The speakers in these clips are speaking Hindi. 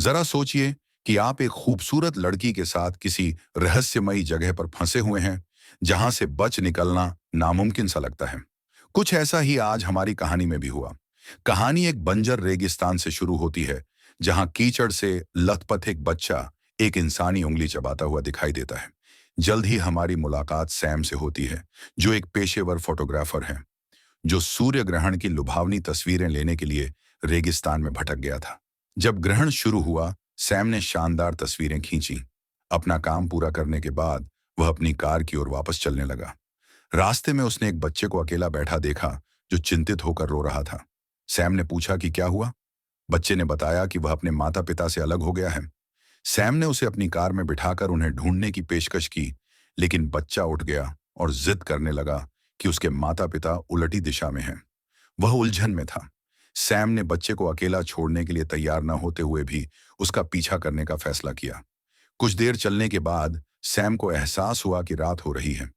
जरा सोचिए कि आप एक खूबसूरत लड़की के साथ किसी रहस्यमयी जगह पर फंसे हुए हैं, जहां से बच निकलना नामुमकिन सा लगता है। कुछ ऐसा ही आज हमारी कहानी में भी हुआ। कहानी एक बंजर रेगिस्तान से शुरू होती है, जहां कीचड़ से लथपथ एक बच्चा एक इंसानी उंगली चबाता हुआ दिखाई देता है। जल्द ही हमारी मुलाकात सैम से होती है, जो एक पेशेवर फोटोग्राफर है, जो सूर्य ग्रहण की लुभावनी तस्वीरें लेने के लिए रेगिस्तान में भटक गया था। जब ग्रहण शुरू हुआ, सैम ने शानदार तस्वीरें खींची। अपना काम पूरा करने के बाद वह अपनी कार की ओर वापस चलने लगा। रास्ते में उसने एक बच्चे को अकेला बैठा देखा, जो चिंतित होकर रो रहा था। सैम ने पूछा कि क्या हुआ। बच्चे ने बताया कि वह अपने माता पिता से अलग हो गया है। सैम ने उसे अपनी कार में बिठाकर उन्हें ढूंढने की पेशकश की, लेकिन बच्चा उठ गया और जिद करने लगा कि उसके माता पिता उलटी दिशा में हैं। वह उलझन में था। सैम ने बच्चे को अकेला छोड़ने के लिए तैयार न होते हुए भी उसका पीछा करने का फैसला किया। कुछ देर चलने के बाद सैम को एहसास हुआ कि रात हो रही है,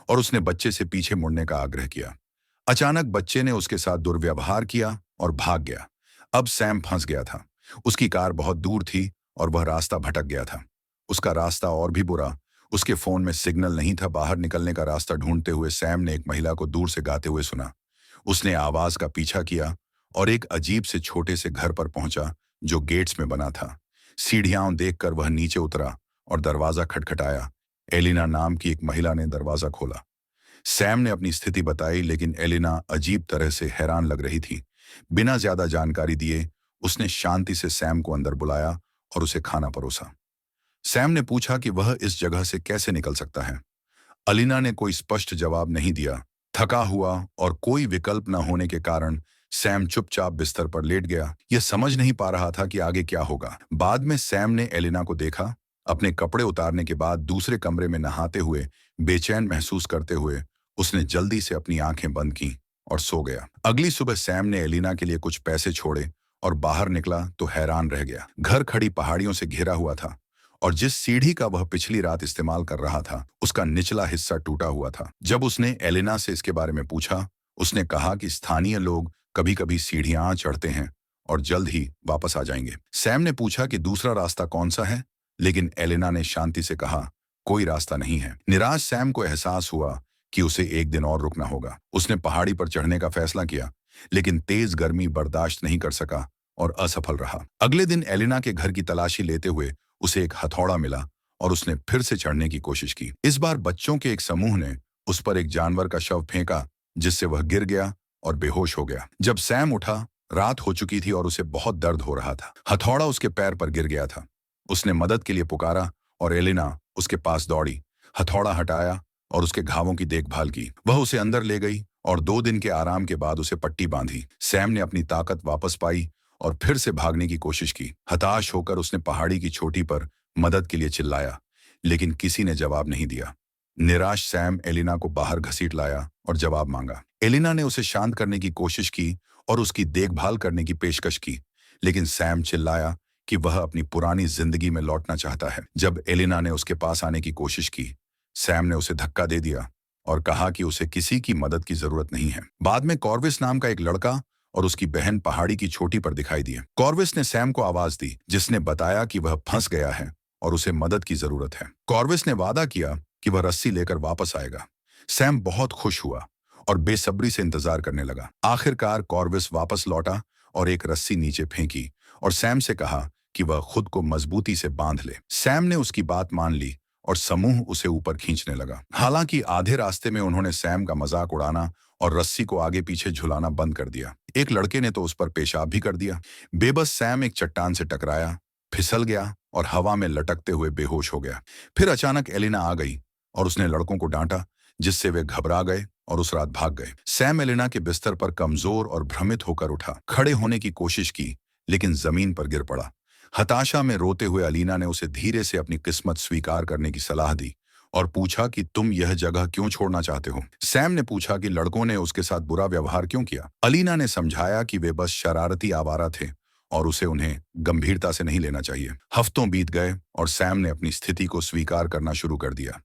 और उसने बच्चे से पीछे मुड़ने का आग्रह किया। अचानक बच्चे ने उसके साथ दुर्व्यवहार किया और भाग गया। अब सैम फंस गया था। उसकी कार बहुत दूर थी और वह रास्ता भटक गया था। उसका रास्ता और भी बुरा। उसके फोन में सिग्नल नहीं था। बाहर निकलने का रास्ता ढूंढते हुए सैम ने एक महिला को दूर से गाते हुए सुना। उसने आवाज का पीछा किया और एक अजीब से छोटे से घर पर पहुंचा, जो गेट्स में बना था। सीढ़ियां देखकर वह नीचे उतरा और दरवाजा खटखटाया। एलिना नाम की एक महिला ने दरवाजा खोला। सैम ने अपनी स्थिति बताई, लेकिन एलिना अजीब तरह से हैरान लग रही थी। बिना ज्यादा जानकारी दिए उसने शांति से सैम को अंदर बुलाया और उसे खाना परोसा। सैम ने पूछा कि वह इस जगह से कैसे निकल सकता है। अलीना ने कोई स्पष्ट जवाब नहीं दिया। थका हुआ और कोई विकल्प न होने के कारण सैम चुपचाप बिस्तर पर लेट गया। यह समझ नहीं पा रहा था कि आगे क्या होगा। बाद में सैम ने एलिना को देखा। अपने कपड़े उतारने के बाद दूसरे कमरे में नहाते हुए, बेचैन महसूस करते हुए, उसने जल्दी से अपनी आंखें बंद की और सो गया। अगली सुबह सैम ने एलिना के लिए कुछ पैसे छोड़े और बाहर निकला तो हैरान रह गया। घर खड़ी पहाड़ियों से घिरा हुआ था, और जिस सीढ़ी का वह पिछली रात इस्तेमाल कर रहा था, उसका निचला हिस्सा टूटा हुआ था। जब उसने एलिना से इसके बारे में पूछा, उसने कहा कि स्थानीय लोग कभी कभी सीढ़ियां चढ़ते हैं और जल्द ही वापस आ जाएंगे। सैम ने पूछा कि दूसरा रास्ता कौन सा है, लेकिन एलिना ने शांति से कहा, कोई रास्ता नहीं है। निराश सैम को एहसास हुआ कि उसे एक दिन और रुकना होगा। उसने पहाड़ी पर चढ़ने का फैसला किया, लेकिन तेज गर्मी बर्दाश्त नहीं कर सका और असफल रहा। अगले दिन एलिना के घर की तलाशी लेते हुए उसे एक हथौड़ा मिला और उसने फिर से चढ़ने की कोशिश की। इस बार बच्चों के एक समूह ने उस पर एक जानवर का शव फेंका, जिससे वह गिर गया और बेहोश हो गया। जब सैम उठा, रात हो चुकी थी और उसे बहुत दर्द हो रहा था। हथौड़ा उसके पैर पर गिर गया था। उसने मदद के लिए पुकारा और एलिना उसके पास दौड़ी, हथौड़ा हटाया और उसके घावों की देखभाल की। वह उसे अंदर ले गई और 2 दिन के आराम के बाद उसे पट्टी बांधी। सैम ने अपनी ताकत वापस पाई और फिर से भागने की कोशिश की। हताश होकर उसने पहाड़ी की चोटी पर मदद के लिए चिल्लाया, लेकिन किसी ने जवाब नहीं दिया। निराश सैम एलिना को बाहर घसीट लाया और जवाब मांगा। एलिना ने उसे शांत करने की कोशिश की और उसकी देखभाल करने की पेशकश की, लेकिन सैम चिल्लाया कि वह अपनी पुरानी जिंदगी में लौटना चाहता है। जब एलिना ने उसके पास आने की कोशिश की, सैम ने उसे धक्का दे दिया और कहा कि उसे किसी की मदद की जरूरत नहीं है। बाद में कॉर्विस नाम का एक लड़का और उसकी बहन पहाड़ी की चोटी पर दिखाई दिए। कॉर्विस ने सैम को आवाज दी, जिसने बताया कि वह फंस गया है और उसे मदद की जरूरत है। कॉर्विस ने वादा किया कि वह रस्सी लेकर वापस आएगा। सैम बहुत खुश हुआ और बेसब्री से इंतजार करने लगा। आखिरकार कॉर्विस वापस लौटा और एक रस्सी नीचे फेंकी और सैम से कहा कि वह खुद को मजबूती से बांध ले। सैम ने उसकी बात मान ली और समूह उसे ऊपर खींचने लगा। हालांकि आधे रास्ते में उन्होंने सैम का मजाक उड़ाना और रस्सी को आगे पीछे झुलाना बंद कर दिया। एक लड़के ने तो उस पर पेशाब भी कर दिया। बेबस सैम एक चट्टान से टकराया, फिसल गया और हवा में लटकते हुए बेहोश हो गया। फिर अचानक एलिना आ गई और उसने लड़कों को डांटा, जिससे वे घबरा गए और उस रात भाग गए। सैम एलिना के बिस्तर पर कमजोर और भ्रमित होकर उठा। खड़े होने की कोशिश की, लेकिन जमीन पर गिर पड़ा। हताशा में रोते हुए अलीना ने उसे धीरे से अपनी किस्मत स्वीकार करने की सलाह दी और पूछा कि तुम यह जगह क्यों छोड़ना चाहते हो। सैम ने पूछा कि लड़कों ने उसके साथ बुरा व्यवहार क्यों किया। अलीना ने समझाया कि वे बस शरारती आवारा थे और उसे उन्हें गंभीरता से नहीं लेना चाहिए। हफ्तों बीत गए और सैम ने अपनी स्थिति को स्वीकार करना शुरू कर दिया।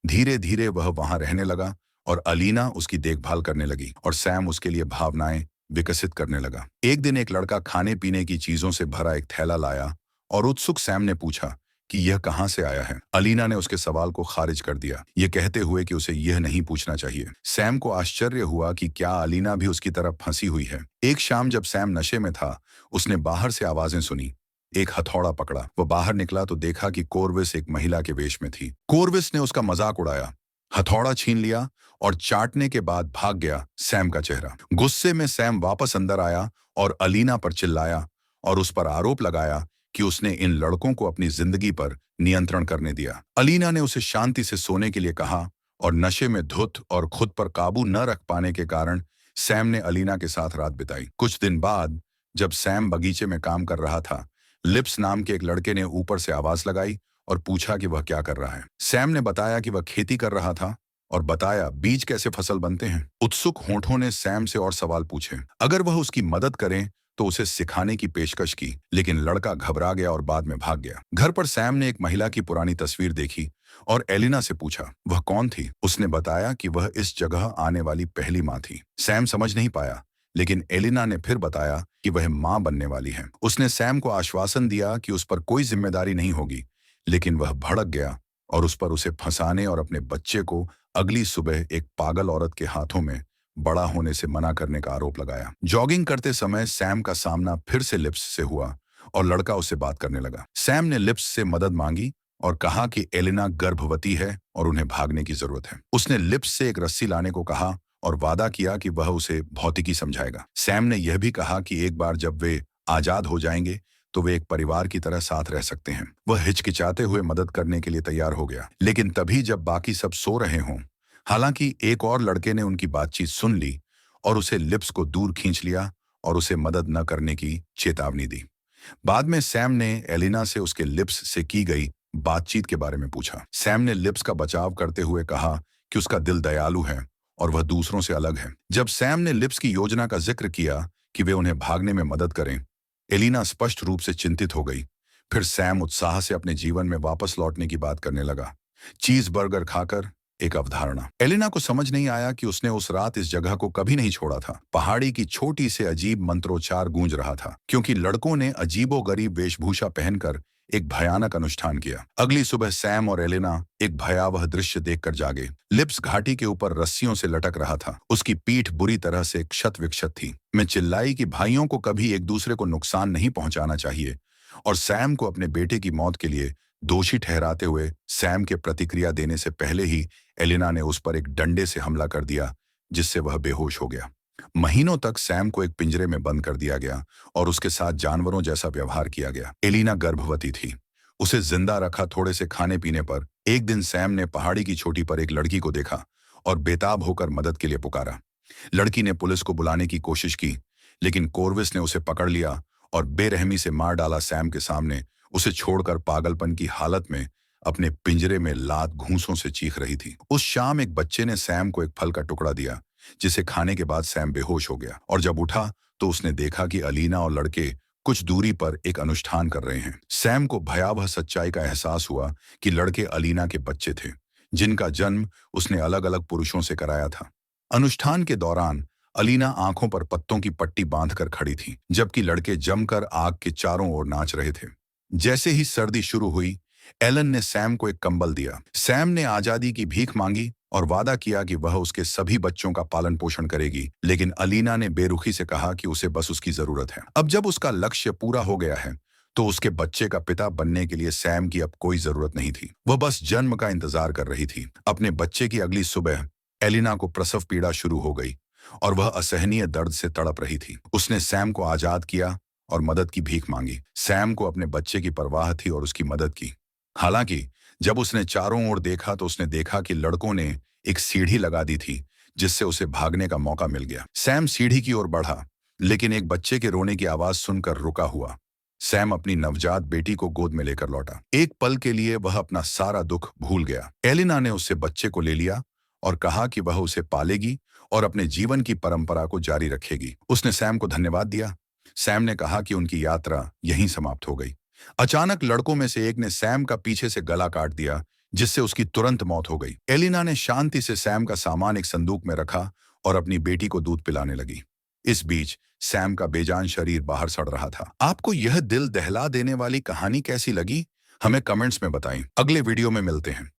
धीरे धीरे वह वहां रहने लगा और अलीना उसकी देखभाल करने लगी और सैम उसके लिए भावनाएं विकसित करने लगा। एक दिन एक लड़का खाने पीने की चीजों से भरा एक थैला लाया और उत्सुक सैम ने पूछा कि यह कहां से आया है। अलीना ने उसके सवाल को खारिज कर दिया, ये कहते हुए कि उसे यह नहीं पूछना चाहिए। सैम को आश्चर्य हुआ कि क्या अलीना भी उसकी तरफ फंसी हुई है। एक शाम जब सैम नशे में था, उसने बाहर से आवाजें सुनी। एक हथौड़ा पकड़ा, वो बाहर निकला तो देखा कि कोरविस एक महिला के वेश में थी। कोरविस ने उसका मजाक उड़ाया, हथौड़ा छीन लिया और चाटने के बाद भाग गया सैम का चेहरा। गुस्से में सैम वापस अंदर आया और अलीना पर चिल्लाया और उस पर आरोप लगाया कि उसने इन लड़कों को अपनी जिंदगी पर नियंत्रण करने दिया। अलीना ने उसे शांति से सोने के लिए कहा और नशे में धुत और खुद पर काबू न रख पाने के कारण सैम ने अलीना के साथ रात बिताई। कुछ दिन बाद जब सैम बगीचे में काम कर रहा था, लिप्स नाम के एक लड़के ने ऊपर से आवाज लगाई और पूछा कि वह क्या कर रहा है। सैम ने बताया कि वह खेती कर रहा था और बताया बीज कैसे फसल बनते हैं। उत्सुक होठों ने सैम से और सवाल पूछे। अगर वह उसकी मदद करें तो उसे सिखाने की पेशकश की, लेकिन लड़का घबरा गया और बाद में भाग गया। घर पर सैम ने एक महिला की पुरानी तस्वीर देखी और एलिना से पूछा वह कौन थी। उसने बताया कि वह इस जगह आने वाली पहली माँ थी। सैम समझ नहीं पाया, लेकिन एलिना ने फिर बताया कि वह माँ बनने वाली है। उसने सैम को आश्वासन दिया कि उस पर कोई जिम्मेदारी नहीं होगी, लेकिन वह भड़क गया और उस पर उसे फंसाने और अपने बच्चे को अगली सुबह एक पागल औरत के हाथों में बड़ा होने से मना करने का आरोप लगाया। जॉगिंग करते समय सैम का सामना फिर से लिप्स से हुआ और लड़का उससे बात करने लगा। सैम ने लिप्स से मदद मांगी और कहा कि एलिना गर्भवती है और उन्हें भागने की जरूरत है। उसने लिप्स से एक रस्सी लाने को कहा और वादा किया कि वह उसे भौतिकी समझाएगा। सैम ने यह भी कहा कि एक बार जब वे आजाद हो जाएंगे तो वे एक परिवार की तरह साथ रह सकते हैं। वह हिचकिचाते हुए मदद करने के लिए तैयार हो गया, लेकिन तभी जब बाकी सब सो रहे हों, हालांकि एक और लड़के ने उनकी बातचीत सुन ली और उसे लिप्स को दूर खींच लिया और उसे मदद न करने की चेतावनी दी। बाद में सैम ने एलिना से उसके लिप्स से की गई बातचीत के बारे में पूछा। सैम ने लिप्स का बचाव करते हुए कहा कि उसका दिल दयालु है और वह दूसरों से अलग है। जब सैम ने लिप्स की योजना का जिक्र किया कि वे उन्हें भागने में मदद करें, एलिना स्पष्ट रूप से चिंतित हो गई। फिर सैम उत्साह से अपने जीवन में वापस लौटने की बात करने लगा। चीज बर्गर खाकर एक अवधारणा। एलिना को समझ नहीं आया कि उसने उस रात इस जगह को कभी नहीं छोड़ा था। पहाड़ी की छोटी से अजीब मंत्रोच्चार गूंज रहा था, क्योंकि लड़कों ने अजीबोगरीब वेशभूषा पहनकर एक भयानक अनुष्ठान किया। अगली सुबह सैम और एलिना एक भयावह दृश्य देखकर जागे। लिप्स घाटी के ऊपर रस्सियों से लटक रहा था। उसकी पीठ बुरी तरह से क्षत विक्षत थी। मैं चिल्लाई कि भाइयों को कभी एक दूसरे को नुकसान नहीं पहुंचाना चाहिए और सैम को अपने बेटे की मौत के लिए दोषी ठहराते हुए सैम के प्रतिक्रिया देने से पहले ही एलिना ने उस पर एक डंडे से हमला कर दिया, जिससे वह बेहोश हो गया। महीनों तक सैम को एक पिंजरे में बंद कर दिया गया और उसके साथ जानवरों जैसा व्यवहार किया गया। एलिना गर्भवती थी। उसे जिंदा रखा थोड़े से खाने पीने पर। एक दिन सैम ने पहाड़ी की चोटी पर एक लड़की को देखा और बेताब होकर मदद के लिए पुकारा। लड़की ने पुलिस को बुलाने की कोशिश की, लेकिन कोरविस ने उसे पकड़ लिया और बेरहमी से मार डाला। सैम के सामने उसे छोड़कर पागलपन की हालत में अपने पिंजरे में लात घूंसों से चीख रही थी। उस शाम एक बच्चे ने सैम को एक फल का टुकड़ा दिया, जिसे खाने के बाद सैम बेहोश हो गया और जब उठा तो उसने देखा कि अलीना और लड़के कुछ दूरी पर एक अनुष्ठान कर रहे हैं। सैम को भयावह सच्चाई का एहसास हुआ कि लड़के अलीना के बच्चे थे, जिनका जन्म उसने अलग अलग पुरुषों से कराया था। अनुष्ठान के दौरान अलीना आंखों पर पत्तों की पट्टी बांधकर खड़ी थी, जबकि लड़के जमकर आग के चारों ओर नाच रहे थे। जैसे ही सर्दी शुरू हुई, एलन ने सैम को एक कंबल दिया। सैम ने आजादी की भीख मांगी और वादा किया कि वह उसके सभी बच्चों का पालन पोषण करेगी, लेकिन अलीना ने बेरुखी से कहा कि उसे बस उसकी जरूरत है। अब जब उसका लक्ष्य पूरा हो गया है, तो उसके बच्चे का पिता बनने के लिए सैम की अब कोई जरूरत नहीं थी। वह बस जन्म का इंतजार कर रही थी। अपने बच्चे की अगली सुबह एलिना को प्रसव पीड़ा शुरू हो गई और वह असहनीय दर्द से तड़प रही थी। उसने सैम को आजाद किया और मदद की भीख मांगी। सैम को अपने बच्चे की परवाह थी और उसकी मदद की। हालांकि जब उसने चारों ओर देखा तो उसने देखा कि लड़कों ने एक सीढ़ी लगा दी थी, जिससे उसे भागने का मौका मिल गया। सैम सीढ़ी की ओर बढ़ा, लेकिन एक बच्चे के रोने की आवाज सुनकर रुका हुआ। सैम अपनी नवजात बेटी को गोद में लेकर लौटा। एक पल के लिए वह अपना सारा दुख भूल गया। एलिना ने उससे बच्चे को ले लिया और कहा कि वह उसे पालेगी और अपने जीवन की परंपरा को जारी रखेगी। उसने सैम को धन्यवाद दिया। सैम ने कहा कि उनकी यात्रा यहीं समाप्त हो गई। अचानक लड़कों में से एक ने सैम का पीछे से गला काट दिया, जिससे उसकी तुरंत मौत हो गई। एलिना ने शांति से सैम का सामान एक संदूक में रखा और अपनी बेटी को दूध पिलाने लगी। इस बीच सैम का बेजान शरीर बाहर सड़ रहा था। आपको यह दिल दहला देने वाली कहानी कैसी लगी? हमें कमेंट्स में बताएं। अगले वीडियो में मिलते हैं।